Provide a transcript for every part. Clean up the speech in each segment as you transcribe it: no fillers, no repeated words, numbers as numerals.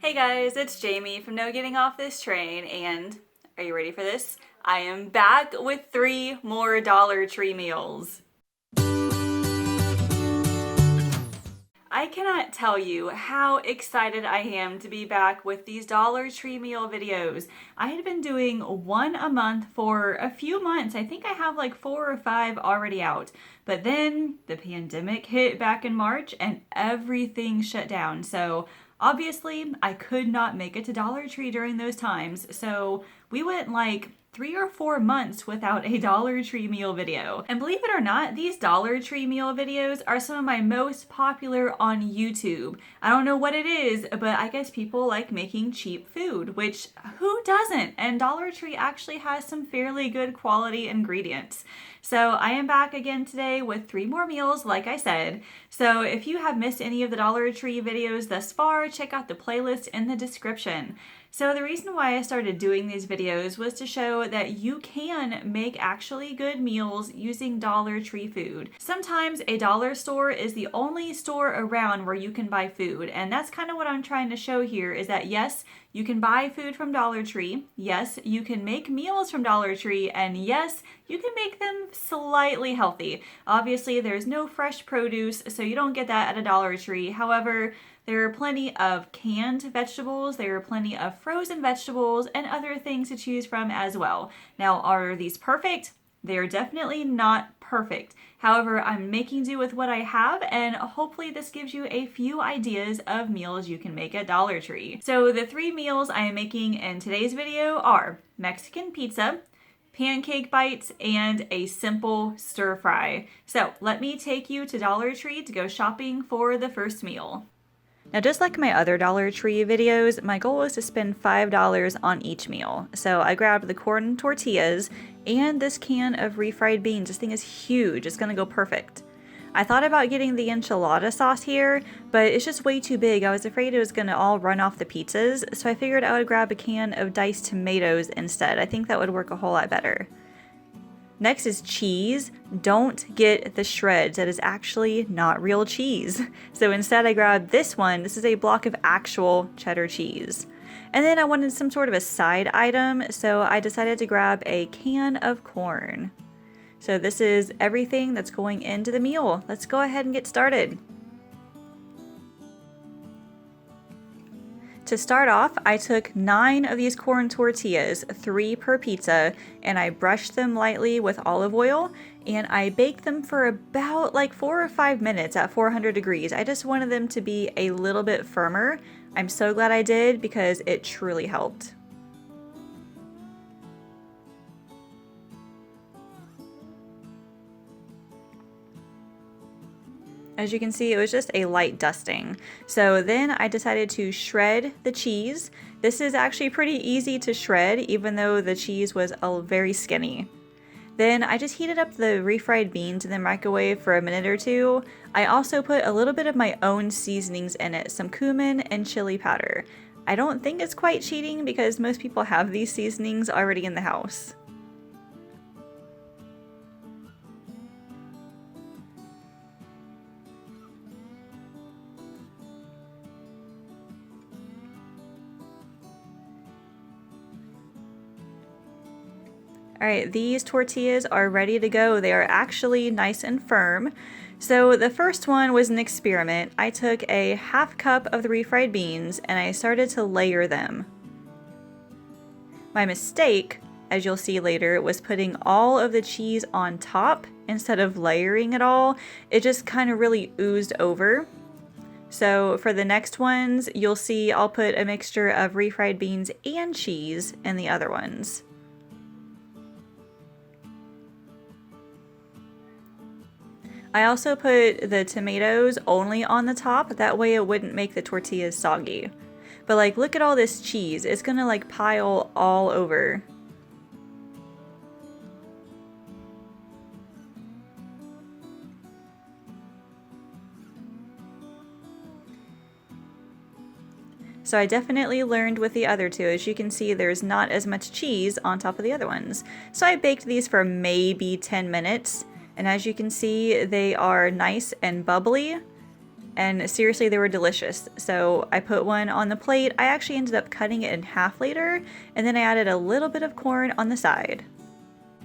Hey guys, it's Jamie from No Getting Off This Train, and are you ready for this? I am back with 3 more Dollar Tree meals. I cannot tell you how excited I am to be back with these Dollar Tree meal videos. I had been doing one a month for a few months. I think I have like 4 or 5 already out. But then the pandemic hit back in March and everything shut down. So obviously I could not make it to Dollar Tree during those times. So we went like 3 or 4 months without a Dollar Tree meal video. And believe it or not, these Dollar Tree meal videos are some of my most popular on YouTube. I don't know what it is, but I guess people like making cheap food, which who doesn't? And Dollar Tree actually has some fairly good quality ingredients. So I am back again today with 3 more meals, like I said. So if you have missed any of the Dollar Tree videos thus far, check out the playlist in the description. So the reason why I started doing these videos was to show that you can make actually good meals using Dollar Tree food. Sometimes a dollar store is the only store around where you can buy food, and that's kind of what I'm trying to show here is that yes, you can buy food from Dollar Tree, yes, you can make meals from Dollar Tree, and yes, you can make them slightly healthy. Obviously, there's no fresh produce, so you don't get that at a Dollar Tree. However, there are plenty of canned vegetables, there are plenty of frozen vegetables, and other things to choose from as well. Now, are these perfect? They're definitely not perfect. However, I'm making do with what I have, and hopefully this gives you a few ideas of meals you can make at Dollar Tree. So the 3 meals I am making in today's video are Mexican pizza, pancake bites, and a simple stir fry. So let me take you to Dollar Tree to go shopping for the first meal. Now, just like my other Dollar Tree videos, my goal was to spend $5 on each meal. So I grabbed the corn tortillas and this can of refried beans. This thing is huge. It's gonna go perfect. I thought about getting the enchilada sauce here, but it's just way too big. I was afraid it was gonna all run off the pizzas, so I figured I would grab a can of diced tomatoes instead. I think that would work a whole lot better. Next is cheese. Don't get the shreds. That is actually not real cheese. So instead I grabbed this one. This is a block of actual cheddar cheese. And then I wanted some sort of a side item, so I decided to grab a can of corn. So this is everything that's going into the meal. Let's go ahead and get started. To start off, I took 9 of these corn tortillas, 3 per pizza, and I brushed them lightly with olive oil, and I baked them for about like 4 or 5 minutes at 400 degrees. I just wanted them to be a little bit firmer. I'm so glad I did because it truly helped. As you can see, it was just a light dusting. So then I decided to shred the cheese. This is actually pretty easy to shred, even though the cheese was very skinny. Then I just heated up the refried beans in the microwave for a minute or 2. I also put a little bit of my own seasonings in it, some cumin and chili powder. I don't think it's quite cheating because most people have these seasonings already in the house. Alright, these tortillas are ready to go. They are actually nice and firm. So the first one was an experiment. I took a half cup of the refried beans and I started to layer them. My mistake, as you'll see later, was putting all of the cheese on top instead of layering it all. It just kind of really oozed over. So for the next ones, you'll see I'll put a mixture of refried beans and cheese in the other ones. I also put the tomatoes only on the top, that way it wouldn't make the tortillas soggy. But like, look at all this cheese, it's gonna like pile all over. So I definitely learned with the other 2. As you can see, there's not as much cheese on top of the other ones. So I baked these for maybe 10 minutes. And as you can see, they are nice and bubbly. And seriously, they were delicious. So I put one on the plate. I actually ended up cutting it in half later, and then I added a little bit of corn on the side.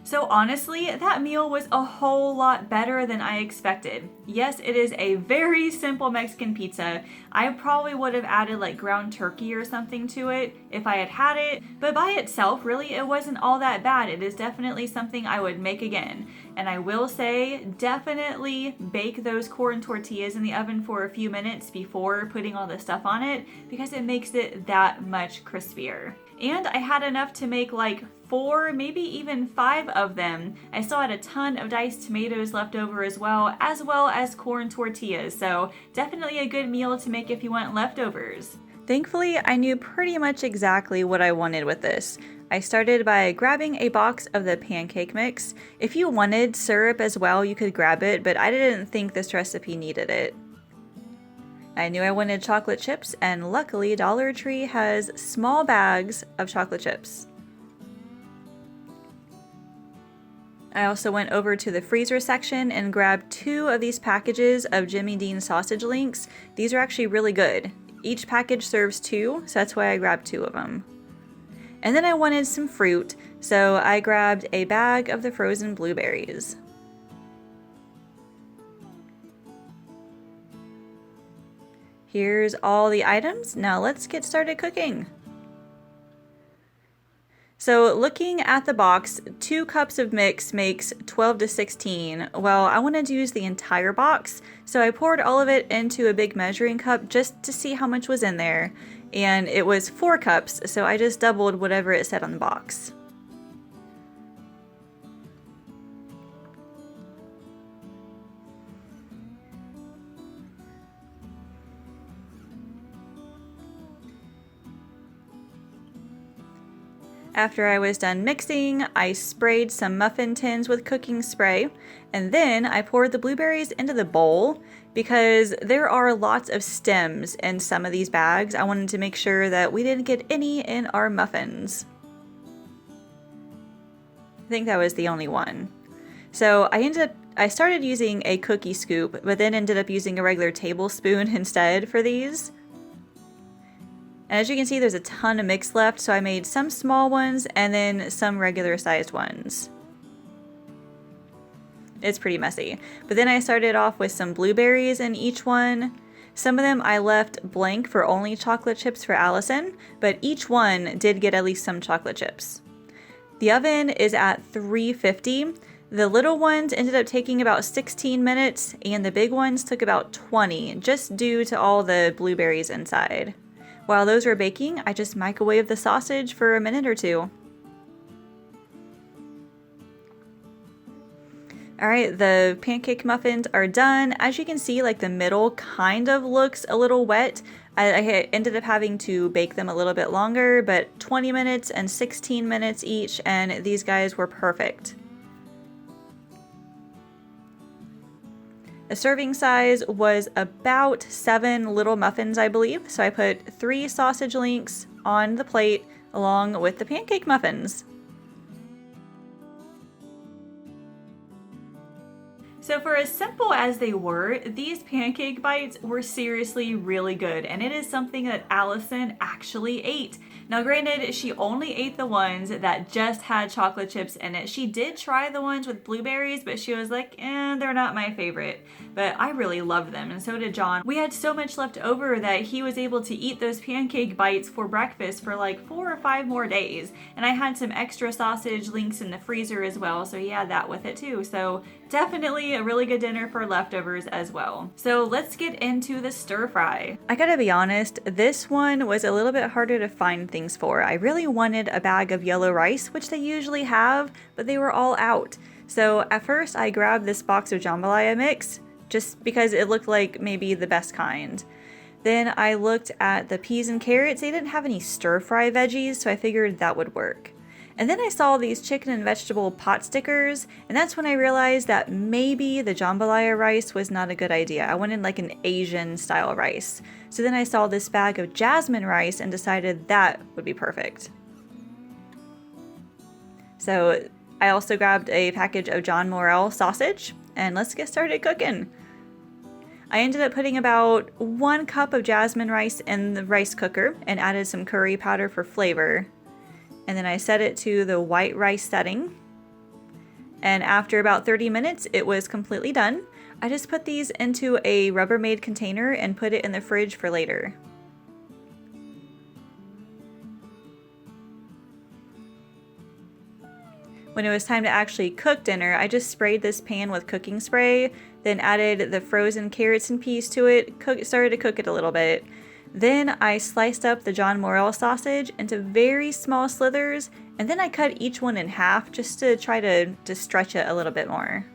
So honestly, that meal was a whole lot better than I expected. Yes, it is a very simple Mexican pizza. I probably would have added like ground turkey or something to it if I had had it, but by itself, really, it wasn't all that bad. It is definitely something I would make again. And I will say, definitely bake those corn tortillas in the oven for a few minutes before putting all the stuff on it, because it makes it that much crispier. And I had enough to make like 4, maybe even 5 of them. I still had a ton of diced tomatoes left over as well as corn tortillas. So definitely a good meal to make if you want leftovers. Thankfully, I knew pretty much exactly what I wanted with this. I started by grabbing a box of the pancake mix. If you wanted syrup as well, you could grab it, but I didn't think this recipe needed it. I knew I wanted chocolate chips, and luckily Dollar Tree has small bags of chocolate chips. I also went over to the freezer section and grabbed 2 of these packages of Jimmy Dean sausage links. These are actually really good. Each package serves 2, so that's why I grabbed 2 of them. And then I wanted some fruit, so I grabbed a bag of the frozen blueberries. Here's all the items. Now let's get started cooking. So looking at the box, 2 cups of mix makes 12 to 16. Well, I wanted to use the entire box, so I poured all of it into a big measuring cup just to see how much was in there. And it was 4 cups, so I just doubled whatever it said on the box. After I was done mixing, I sprayed some muffin tins with cooking spray, and then I poured the blueberries into the bowl because there are lots of stems in some of these bags. I wanted to make sure that we didn't get any in our muffins. I think that was the only one. So I started using a cookie scoop, but then ended up using a regular tablespoon instead for these. And as you can see, there's a ton of mix left, so I made some small ones and then some regular sized ones. It's pretty messy. But then I started off with some blueberries in each one. Some of them I left blank for only chocolate chips for Allison, but each one did get at least some chocolate chips. The oven is at 350. The little ones ended up taking about 16 minutes, and the big ones took about 20, just due to all the blueberries inside. While those were baking, I just microwaved the sausage for a minute or 2. Alright, the pancake muffins are done. As you can see, like the middle kind of looks a little wet. I ended up having to bake them a little bit longer, but 20 minutes and 16 minutes each, and these guys were perfect. The serving size was about 7 little muffins, I believe, so I put 3 sausage links on the plate along with the pancake muffins. So for as simple as they were, these pancake bites were seriously really good, and it is something that Allison actually ate. Now granted, she only ate the ones that just had chocolate chips in it. She did try the ones with blueberries, but she was like, they're not my favorite. But I really loved them, and so did John. We had so much left over that he was able to eat those pancake bites for breakfast for like 4 or 5 more days. And I had some extra sausage links in the freezer as well, so he had that with it too. So definitely a really good dinner for leftovers as well. So let's get into the stir fry. I gotta be honest, this one was a little bit harder to find things for. I really wanted a bag of yellow rice, which they usually have, but they were all out. So at first I grabbed this box of jambalaya mix just because it looked like maybe the best kind. Then I looked at the peas and carrots. They didn't have any stir fry veggies, so I figured that would work. And then I saw these chicken and vegetable pot stickers, and that's when I realized that maybe the jambalaya rice was not a good idea. I wanted like an Asian style rice. So then I saw this bag of jasmine rice and decided that would be perfect. So I also grabbed a package of John Morrell sausage, and let's get started cooking. I ended up putting about 1 cup of jasmine rice in the rice cooker and added some curry powder for flavor. And then I set it to the white rice setting. And after about 30 minutes, it was completely done. I just put these into a Rubbermaid container and put it in the fridge for later. When it was time to actually cook dinner, I just sprayed this pan with cooking spray, then added the frozen carrots and peas to it, started to cook it a little bit. Then I sliced up the John Morel sausage into very small slithers, and then I cut each one in half just to try to stretch it a little bit more.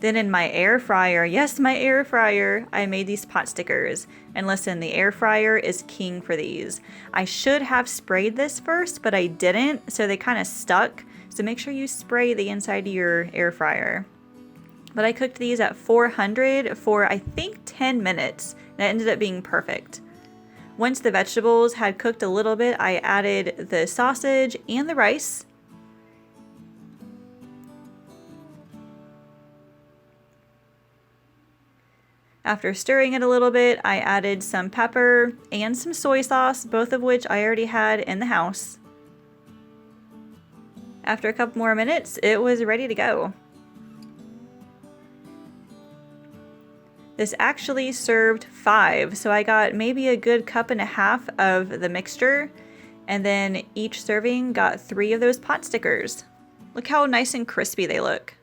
Then in my air fryer, yes, my air fryer, I made these pot stickers. And listen, the air fryer is king for these. I should have sprayed this first, but I didn't, so they kind of stuck. So make sure you spray the inside of your air fryer. But I cooked these at 400 for I think 10 minutes. And it ended up being perfect. Once the vegetables had cooked a little bit, I added the sausage and the rice. After stirring it a little bit, I added some pepper and some soy sauce, both of which I already had in the house. After a couple more minutes, it was ready to go. This actually served 5, so I got maybe a good cup and a half of the mixture, and then each serving got 3 of those pot stickers. Look how nice and crispy they look.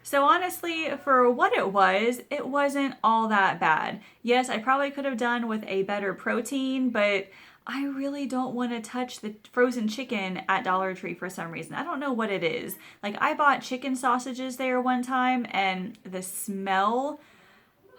So honestly, for what it wasn't all that bad. Yes, I probably could have done with a better protein, but I really don't want to touch the frozen chicken at Dollar Tree for some reason. I don't know what it is. Like, I bought chicken sausages there one time, and the smell,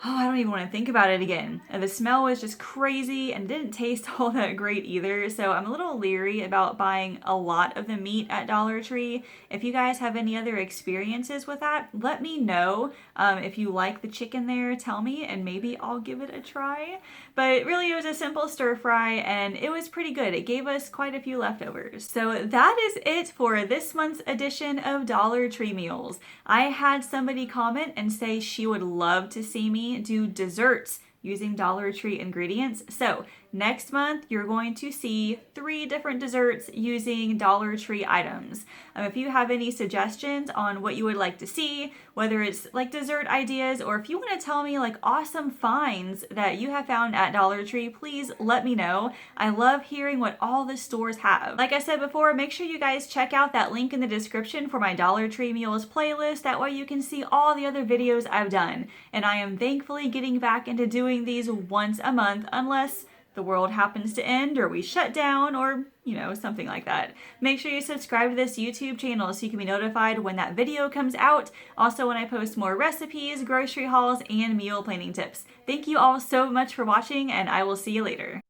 oh, I don't even want to think about it again. And the smell was just crazy and didn't taste all that great either. So I'm a little leery about buying a lot of the meat at Dollar Tree. If you guys have any other experiences with that, let me know. If you like the chicken there, tell me and maybe I'll give it a try. But really, it was a simple stir fry and it was pretty good. It gave us quite a few leftovers. So that is it for this month's edition of Dollar Tree Meals. I had somebody comment and say she would love to see me do desserts using Dollar Tree ingredients. So next month, you're going to see 3 different desserts using Dollar Tree items. If you have any suggestions on what you would like to see, whether it's like dessert ideas, or if you want to tell me like awesome finds that you have found at Dollar Tree, please let me know. I love hearing what all the stores have. Like I said before, make sure you guys check out that link in the description for my Dollar Tree Meals playlist. That way you can see all the other videos I've done. And I am thankfully getting back into doing these once a month, unless the world happens to end or we shut down or, something like that. Make sure you subscribe to this YouTube channel so you can be notified when that video comes out. Also, when I post more recipes, grocery hauls, and meal planning tips. Thank you all so much for watching, and I will see you later.